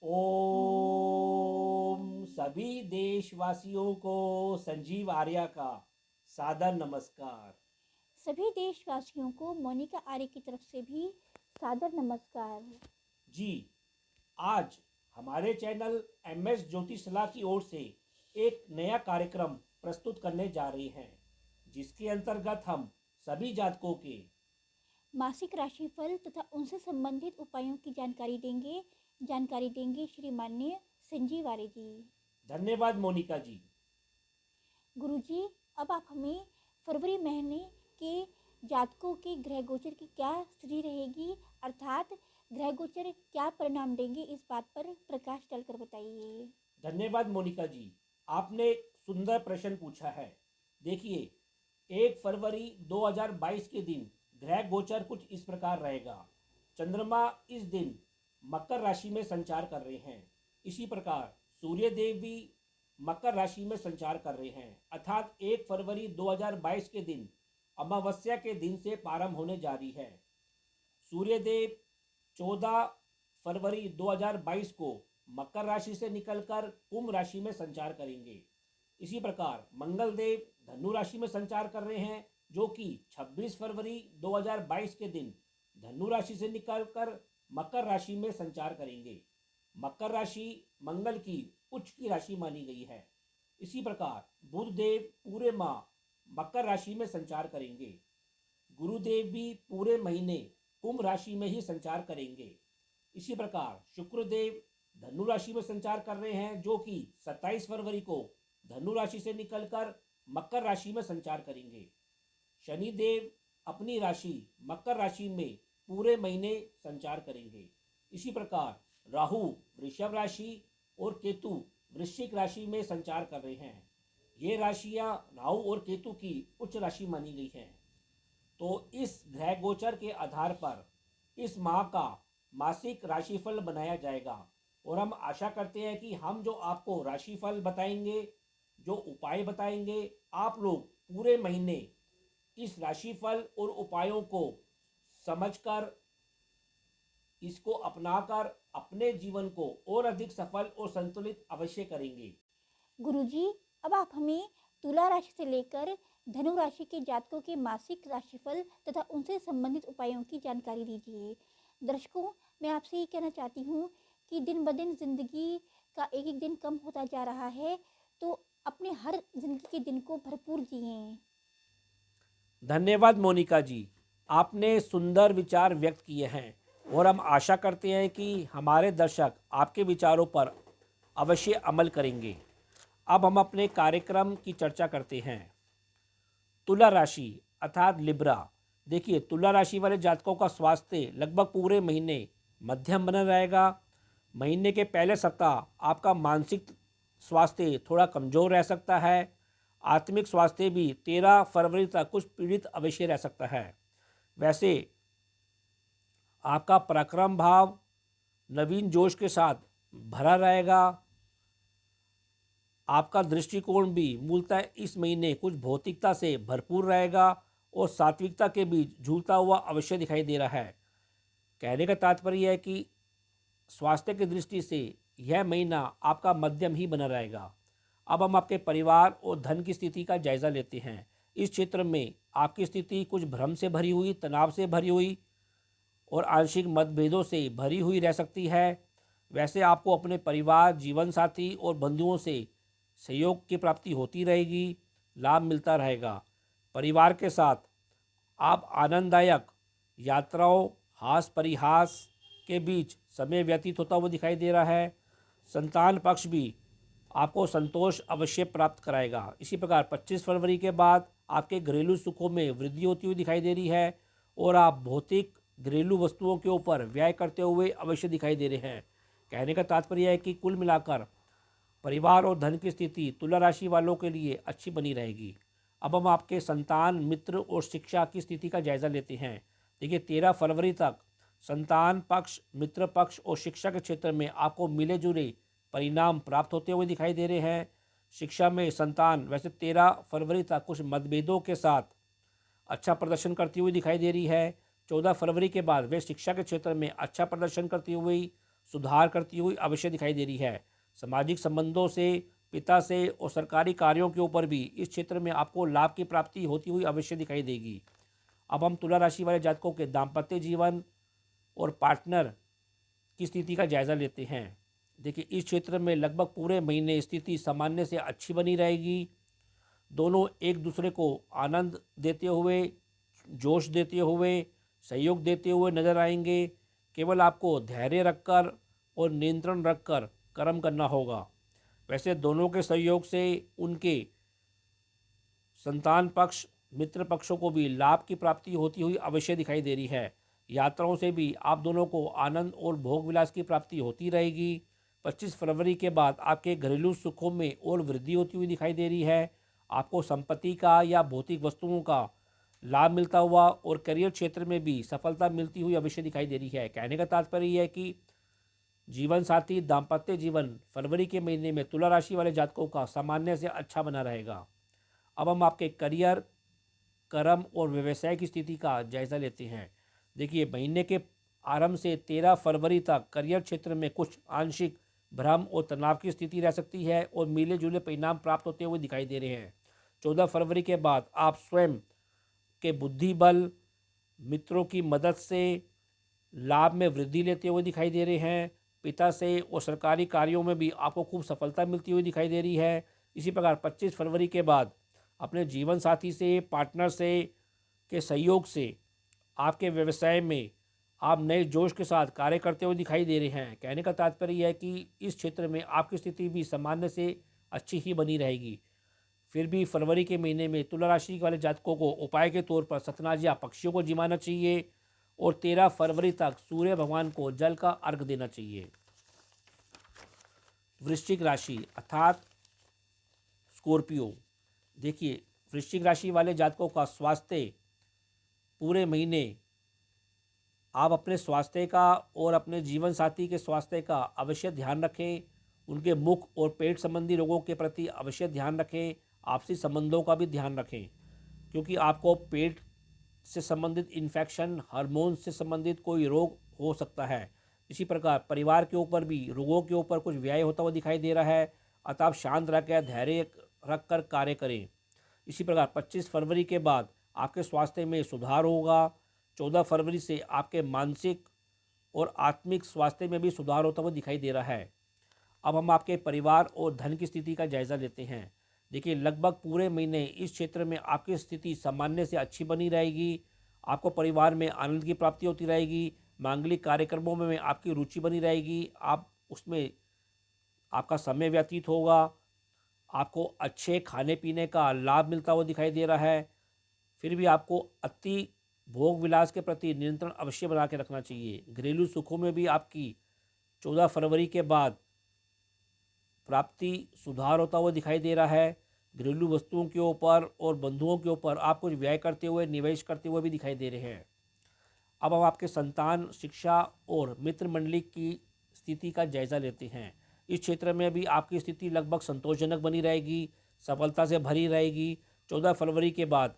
ओम सभी देशवासियों को संजीव आर्या का सादर नमस्कार। सभी देशवासियों को मोनिका आर्य की तरफ से भी सादर नमस्कार। जी, आज हमारे चैनल एमएस ज्योतिषला की ओर से एक नया कार्यक्रम प्रस्तुत करने जा रहे हैं, जिसके अंतर्गत हम सभी जातकों के मासिक राशिफल तथा उनसे संबंधित उपायों की जानकारी देंगे श्री माननीय संजीव आर्य जी। धन्यवाद मोनिका जी। गुरुजी, अब आप हमें फरवरी महीने के जातकों के ग्रह गोचर की क्या स्थिति रहेगी, अर्थात ग्रह गोचर क्या परिणाम देंगे, इस बात पर प्रकाश डालकर बताइए। धन्यवाद मोनिका जी, आपने एक सुंदर प्रश्न पूछा है। देखिए, 1 फरवरी 2022 के दिन ग्रह गोचर कुछ इस प्रकार रहेगा। चंद्रमा इस दिन मकर राशि में संचार कर रहे हैं। इसी प्रकार सूर्य देव भी मकर राशि में संचार कर रहे हैं, अर्थात 1 फरवरी 2022 के दिन अमावस्या के दिन से प्रारंभ होने जा रही है। सूर्यदेव 14 फरवरी 2022 को मकर राशि से निकलकर कुंभ राशि में संचार करेंगे। इसी प्रकार मंगल देव धनु राशि में संचार कर रहे हैं, जो कि 26 फरवरी 2022 के दिन धनु राशि से निकलकर मकर राशि में संचार करेंगे। मकर राशि मंगल की उच्च की राशि मानी गई है। इसी प्रकार बुध देव पूरे माह मकर राशि में संचार करेंगे। गुरुदेव भी पूरे महीने कुंभ राशि में ही संचार करेंगे। इसी प्रकार शुक्रदेव धनु राशि में संचार कर रहे हैं, जो कि 27 फरवरी को धनु राशि से निकलकर मकर राशि में संचार करेंगे। शनिदेव अपनी राशि मकर राशि में पूरे महीने संचार करेंगे। इसी प्रकार राहु वृषभ राशि और केतु वृश्चिक राशि में संचार कर रहे हैं। ये राशियां राहु और केतु की उच्च राशि मानी गई हैं। तो इस ग्रह गोचर के आधार पर इस माह का मासिक राशिफल बनाया जाएगा, और हम आशा करते हैं कि हम जो आपको राशिफल बताएंगे, जो उपाय बताएंगे, आप लोग पूरे महीने इस राशिफल और उपायों को समझकर, इसको अपनाकर अपने जीवन को और अधिक सफल और संतुलित अवश्य करेंगे। गुरुजी, अब आप हमें तुला राशि से लेकर धनु राशि के जातकों के मासिक राशिफल तथा उनसे संबंधित उपायों की जानकारी दीजिए। दर्शकों, मैं आपसे ये कहना चाहती हूँ कि दिन ब दिन जिंदगी का एक एक दिन कम होता जा रहा है, तो अपने हर जिंदगी के दिन को भरपूर जिएं। धन्यवाद मोनिका जी, आपने सुंदर विचार व्यक्त किए हैं, और हम आशा करते हैं कि हमारे दर्शक आपके विचारों पर अवश्य अमल करेंगे। अब हम अपने कार्यक्रम की चर्चा करते हैं। तुला राशि अर्थात लिब्रा। देखिए, तुला राशि वाले जातकों का स्वास्थ्य लगभग पूरे महीने मध्यम बना रहेगा। महीने के पहले सप्ताह आपका मानसिक स्वास्थ्य थोड़ा कमज़ोर रह सकता है। आत्मिक स्वास्थ्य भी 13 फरवरी तक कुछ पीड़ित अवश्य रह सकता है। वैसे आपका पराक्रम भाव नवीन जोश के साथ भरा रहेगा। आपका दृष्टिकोण भी मूलतः इस महीने कुछ भौतिकता से भरपूर रहेगा और सात्विकता के बीच झूलता हुआ अवश्य दिखाई दे रहा है। कहने का तात्पर्य है कि स्वास्थ्य की दृष्टि से यह महीना आपका मध्यम ही बना रहेगा। अब हम आपके परिवार और धन की स्थिति का जायज़ा लेते हैं। इस क्षेत्र में आपकी स्थिति कुछ भ्रम से भरी हुई, तनाव से भरी हुई और आंशिक मतभेदों से भरी हुई रह सकती है। वैसे आपको अपने परिवार, जीवन साथी और बंधुओं से सहयोग की प्राप्ति होती रहेगी, लाभ मिलता रहेगा। परिवार के साथ आप आनंददायक यात्राओं, हास परिहास के बीच समय व्यतीत होता हुआ दिखाई दे रहा है। संतान पक्ष भी आपको संतोष अवश्य प्राप्त कराएगा। इसी प्रकार 25 फरवरी के बाद आपके घरेलू सुखों में वृद्धि होती हुई दिखाई दे रही है, और आप भौतिक घरेलू वस्तुओं के ऊपर व्यय करते हुए अवश्य दिखाई दे रहे हैं। कहने का तात्पर्य है कि कुल मिलाकर परिवार और धन की स्थिति तुला राशि वालों के लिए अच्छी बनी रहेगी। अब हम आपके संतान, मित्र और शिक्षा की स्थिति का जायज़ा लेते हैं। देखिए, 13 फरवरी तक संतान पक्ष, मित्र पक्ष और शिक्षा के क्षेत्र में आपको मिले जुले परिणाम प्राप्त होते हुए दिखाई दे रहे हैं। शिक्षा में संतान वैसे 13 फरवरी तक कुछ मतभेदों के साथ अच्छा प्रदर्शन करती हुई दिखाई दे रही है। 14 फरवरी के बाद वे शिक्षा के क्षेत्र में अच्छा प्रदर्शन करती हुई सुधार करती हुई अवश्य दिखाई दे रही है। सामाजिक संबंधों से, पिता से और सरकारी कार्यों के ऊपर भी इस क्षेत्र में आपको लाभ की प्राप्ति होती हुई अवश्य दिखाई देगी। अब हम तुला राशि वाले जातकों के दाम्पत्य जीवन और पार्टनर की स्थिति का जायज़ा लेते हैं। देखिए, इस क्षेत्र में लगभग पूरे महीने स्थिति सामान्य से अच्छी बनी रहेगी। दोनों एक दूसरे को आनंद देते हुए, जोश देते हुए, सहयोग देते हुए नजर आएंगे। केवल आपको धैर्य रखकर और नियंत्रण रखकर कर्म करना होगा। वैसे दोनों के सहयोग से उनके संतान पक्ष, मित्र पक्षों को भी लाभ की प्राप्ति होती हुई अवश्य दिखाई दे रही है। यात्राओं से भी आप दोनों को आनंद और भोग विलास की प्राप्ति होती रहेगी। 25 फरवरी के बाद आपके घरेलू सुखों में और वृद्धि होती हुई दिखाई दे रही है। आपको संपत्ति का या भौतिक वस्तुओं का लाभ मिलता हुआ और करियर क्षेत्र में भी सफलता मिलती हुई अवश्य दिखाई दे रही है। कहने का तात्पर्य यह है कि जीवन साथी दाम्पत्य जीवन फरवरी के महीने में तुला राशि वाले जातकों का सामान्य से अच्छा बना रहेगा। अब हम आपके करियर, कर्म और व्यवसाय की स्थिति का जायज़ा लेते हैं। देखिए, महीने के आरंभ से 13 फरवरी तक करियर क्षेत्र में कुछ आंशिक भ्रम और तनाव की स्थिति रह सकती है और मिले जुले परिणाम प्राप्त होते हुए दिखाई दे रहे हैं। 14 फरवरी के बाद आप स्वयं के बुद्धि बल, मित्रों की मदद से लाभ में वृद्धि लेते हुए दिखाई दे रहे हैं। पिता से और सरकारी कार्यों में भी आपको खूब सफलता मिलती हुई दिखाई दे रही है। इसी प्रकार 25 फरवरी के बाद अपने जीवन साथी से, पार्टनर से के सहयोग से आपके व्यवसाय में आप नए जोश के साथ कार्य करते हुए दिखाई दे रहे हैं। कहने का तात्पर्य यह है कि इस क्षेत्र में आपकी स्थिति भी सामान्य से अच्छी ही बनी रहेगी। फिर भी फरवरी के महीने में तुला राशि वाले जातकों को उपाय के तौर पर सतनाज या पक्षियों को जिमाना चाहिए और 13 फरवरी तक सूर्य भगवान को जल का अर्घ देना चाहिए। वृश्चिक राशि अर्थात स्कॉर्पियो। देखिए, वृश्चिक राशि वाले जातकों का स्वास्थ्य पूरे महीने आप अपने स्वास्थ्य का और अपने जीवन साथी के स्वास्थ्य का अवश्य ध्यान रखें। उनके मुख और पेट संबंधी रोगों के प्रति अवश्य ध्यान रखें। आपसी संबंधों का भी ध्यान रखें, क्योंकि आपको पेट से संबंधित इन्फेक्शन, हार्मोन से संबंधित कोई रोग हो सकता है। इसी प्रकार परिवार के ऊपर भी रोगों के ऊपर कुछ व्यय होता हुआ दिखाई दे रहा है। अतः आप शांत रहकर, धैर्य रखकर कार्य करें। इसी प्रकार 25 फरवरी के बाद आपके स्वास्थ्य में सुधार होगा। 14 फरवरी से आपके मानसिक और आत्मिक स्वास्थ्य में भी सुधार होता हुआ दिखाई दे रहा है। अब हम आपके परिवार और धन की स्थिति का जायज़ा लेते हैं। देखिए, लगभग पूरे महीने इस क्षेत्र में आपकी स्थिति सामान्य से अच्छी बनी रहेगी। आपको परिवार में आनंद की प्राप्ति होती रहेगी। मांगलिक कार्यक्रमों में आपकी रुचि बनी रहेगी। आप उसमें आपका समय व्यतीत होगा। आपको अच्छे खाने पीने का लाभ मिलता हुआ दिखाई दे रहा है। फिर भी आपको अति भोग विलास के प्रति नियंत्रण अवश्य बना के रखना चाहिए। घरेलू सुखों में भी आपकी 14 फरवरी के बाद प्राप्ति सुधार होता हुआ दिखाई दे रहा है। घरेलू वस्तुओं के ऊपर और बंधुओं के ऊपर आप कुछ व्यय करते हुए, निवेश करते हुए भी दिखाई दे रहे हैं। अब हम आपके संतान, शिक्षा और मित्र मंडली की स्थिति का जायज़ा लेते हैं। इस क्षेत्र में भी आपकी स्थिति लगभग संतोषजनक बनी रहेगी, सफलता से भरी रहेगी। 14 फरवरी के बाद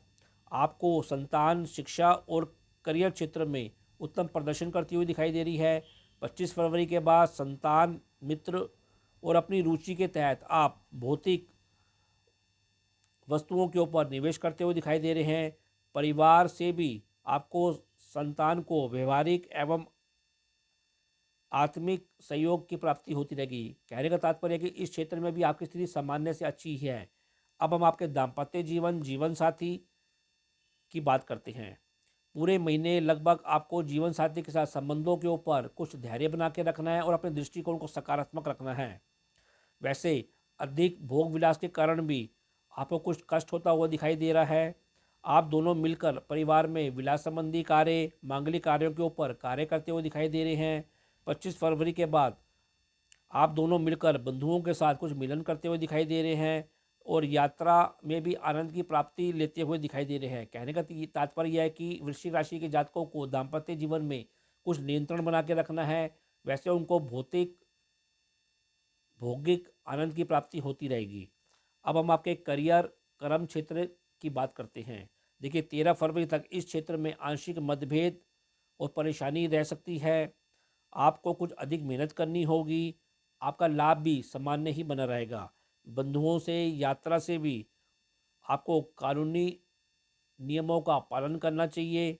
आपको संतान, शिक्षा और करियर क्षेत्र में उत्तम प्रदर्शन करती हुई दिखाई दे रही है। 25 फरवरी के बाद संतान, मित्र और अपनी रुचि के तहत आप भौतिक वस्तुओं के ऊपर निवेश करते हुए दिखाई दे रहे हैं। परिवार से भी आपको संतान को व्यवहारिक एवं आत्मिक सहयोग की प्राप्ति होती रहेगी। कहने का तात्पर्य है कि इस क्षेत्र में भी आपकी स्थिति सामान्य से अच्छी ही है। अब हम आपके दाम्पत्य जीवन, जीवन साथी की बात करते हैं। पूरे महीने लगभग आपको जीवन साथी के साथ संबंधों के ऊपर कुछ धैर्य बना के रखना है और अपने दृष्टिकोण को सकारात्मक रखना है। वैसे अधिक भोग विलास के कारण भी आपको कुछ कष्ट होता हुआ दिखाई दे रहा है। आप दोनों मिलकर परिवार में विलास संबंधी कार्य, मांगलिक कार्यों के ऊपर कार्य करते हुए दिखाई दे रहे हैं। 25 फरवरी के बाद आप दोनों मिलकर बंधुओं के साथ कुछ मिलन करते हुए दिखाई दे रहे हैं और यात्रा में भी आनंद की प्राप्ति लेते हुए दिखाई दे रहे हैं। कहने का तात्पर्य यह है कि वृश्चिक राशि के जातकों को दाम्पत्य जीवन में कुछ नियंत्रण बना के रखना है। वैसे उनको भौतिक आनंद की प्राप्ति होती रहेगी। अब हम आपके करियर, कर्म क्षेत्र की बात करते हैं। देखिए, 13 फरवरी तक इस क्षेत्र में आंशिक मतभेद और परेशानी रह सकती है। आपको कुछ अधिक मेहनत करनी होगी। आपका लाभ भी सामान्य ही बना रहेगा। बंधुओं से, यात्रा से भी आपको कानूनी नियमों का पालन करना चाहिए।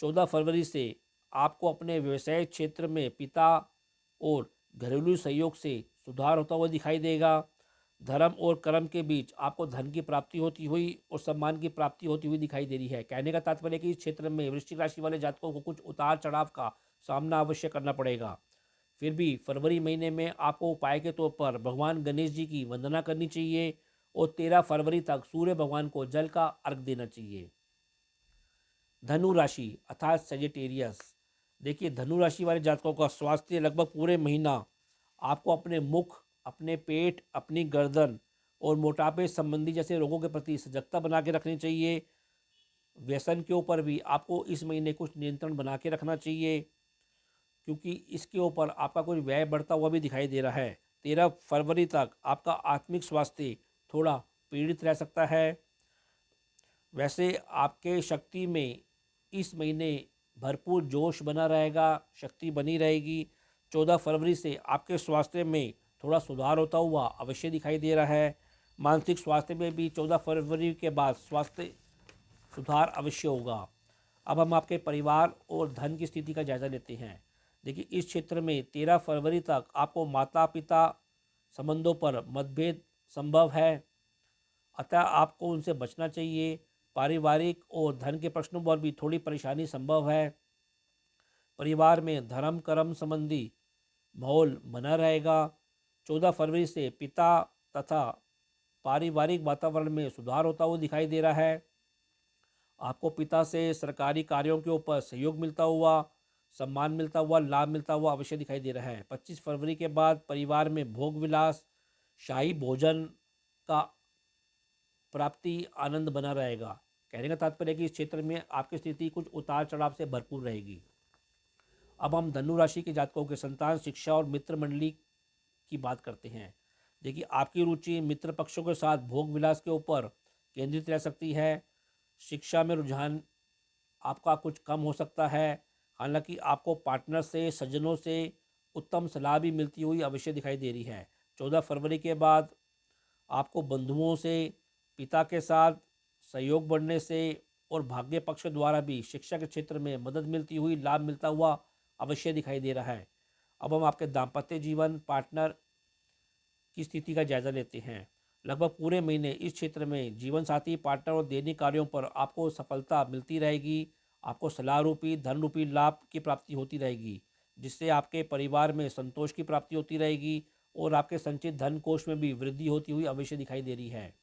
14 फरवरी से आपको अपने व्यवसाय क्षेत्र में पिता और घरेलू सहयोग से सुधार होता हुआ दिखाई देगा। धर्म और कर्म के बीच आपको धन की प्राप्ति होती हुई और सम्मान की प्राप्ति होती हुई दिखाई दे रही है। कहने का तात्पर्य है कि इस क्षेत्र में वृश्चिक राशि वाले जातकों को कुछ उतार चढ़ाव का सामना अवश्य करना पड़ेगा। फिर भी फरवरी महीने में आपको उपाय के तौर पर भगवान गणेश जी की वंदना करनी चाहिए और 13 फरवरी तक सूर्य भगवान को जल का अर्घ देना चाहिए। धनु राशि अर्थात सजिटेरियस। देखिए, धनु राशि वाले जातकों का स्वास्थ्य लगभग पूरे महीना आपको अपने मुख, अपने पेट, अपनी गर्दन और मोटापे संबंधी जैसे रोगों के प्रति सजगता बना के रखनी चाहिए। व्यसन के ऊपर भी आपको इस महीने कुछ नियंत्रण बना के रखना चाहिए, क्योंकि इसके ऊपर आपका कोई व्यय बढ़ता हुआ भी दिखाई दे रहा है। 13 फरवरी तक आपका आत्मिक स्वास्थ्य थोड़ा पीड़ित रह सकता है। वैसे आपके शक्ति में इस महीने भरपूर जोश बना रहेगा, शक्ति बनी रहेगी। 14 फरवरी से आपके स्वास्थ्य में थोड़ा सुधार होता हुआ अवश्य दिखाई दे रहा है। मानसिक स्वास्थ्य में भी 14 फरवरी के बाद स्वास्थ्य सुधार अवश्य होगा। अब हम आपके परिवार और धन की स्थिति का जायज़ा लेते हैं। देखिए, इस क्षेत्र में 13 फरवरी तक आपको माता पिता संबंधों पर मतभेद संभव है, अतः आपको उनसे बचना चाहिए। पारिवारिक और धन के प्रश्नों पर भी थोड़ी परेशानी संभव है। परिवार में धर्म कर्म संबंधी माहौल बना रहेगा। 14 फरवरी से पिता तथा पारिवारिक वातावरण में सुधार होता हुआ दिखाई दे रहा है। आपको पिता से सरकारी कार्यों के ऊपर सहयोग मिलता हुआ, सम्मान मिलता हुआ, लाभ मिलता हुआ अवश्य दिखाई दे रहा है। 25 फरवरी के बाद परिवार में भोग विलास, शाही भोजन का प्राप्ति आनंद बना रहेगा। कहने का तात्पर्य है कि इस क्षेत्र में आपकी स्थिति कुछ उतार चढ़ाव से भरपूर रहेगी। अब हम धनु राशि के जातकों के संतान, शिक्षा और मित्र मंडली की बात करते हैं। देखिए, आपकी रुचि मित्र पक्षों के साथ भोग विलास के ऊपर केंद्रित रह सकती है। शिक्षा में रुझान आपका कुछ कम हो सकता है। हालांकि आपको पार्टनर से, सज्जनों से उत्तम सलाह भी मिलती हुई अवश्य दिखाई दे रही है। 14 फरवरी के बाद आपको बंधुओं से, पिता के साथ सहयोग बढ़ने से और भाग्य पक्ष द्वारा भी शिक्षा के क्षेत्र में मदद मिलती हुई, लाभ मिलता हुआ अवश्य दिखाई दे रहा है। अब हम आपके दाम्पत्य जीवन, पार्टनर की स्थिति का जायज़ा लेते हैं। लगभग पूरे महीने इस क्षेत्र में जीवन साथी, पार्टनर और दैनिक कार्यों पर आपको सफलता मिलती रहेगी। आपको सलाह रूपी, धन रूपी लाभ की प्राप्ति होती रहेगी, जिससे आपके परिवार में संतोष की प्राप्ति होती रहेगी और आपके संचित धन कोष में भी वृद्धि होती हुई अवश्य दिखाई दे रही है।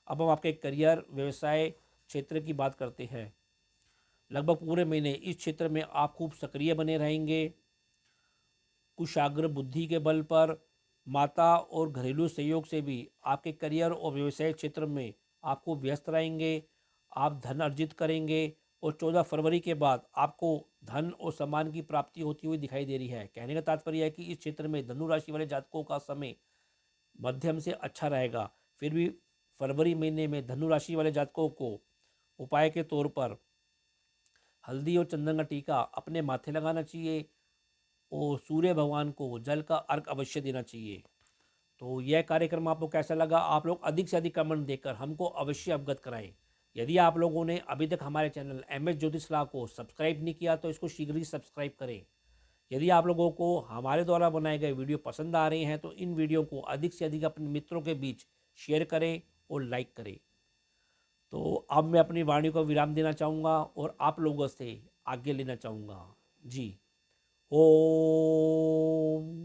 अब हम आपके करियर, व्यवसाय क्षेत्र की बात करते हैं। लगभग पूरे महीने इस क्षेत्र में आप खूब सक्रिय बने रहेंगे। कुशाग्र बुद्धि के बल पर माता और घरेलू सहयोग से भी आपके करियर और व्यवसाय क्षेत्र में आपको व्यस्त रहेंगे। आप धन अर्जित करेंगे और 14 फरवरी के बाद आपको धन और सम्मान की प्राप्ति होती हुई दिखाई दे रही है। कहने का तात्पर्य है कि इस क्षेत्र में धनु राशि वाले जातकों का समय मध्यम से अच्छा रहेगा। फिर भी फरवरी महीने में धनु राशि वाले जातकों को उपाय के तौर पर हल्दी और चंदन का टीका अपने माथे लगाना चाहिए और सूर्य भगवान को जल का अर्घ अवश्य देना चाहिए। तो यह कार्यक्रम आपको कैसा लगा? आप लोग अधिक से अधिक कमेंट देकर हमको अवश्य अवगत कराएं। यदि आप लोगों ने अभी तक हमारे चैनल एम एस ज्योतिष सलाह को सब्सक्राइब नहीं किया तो इसको शीघ्र ही सब्सक्राइब करें। यदि आप लोगों को हमारे द्वारा बनाए गए वीडियो पसंद आ रहे हैं तो इन वीडियो को अधिक से अधिक अपने मित्रों के बीच शेयर करें और लाइक करें। तो अब मैं अपनी वाणी को विराम देना चाहूँगा और आप लोगों से आगे लेना चाहूँगा। जी, ओम।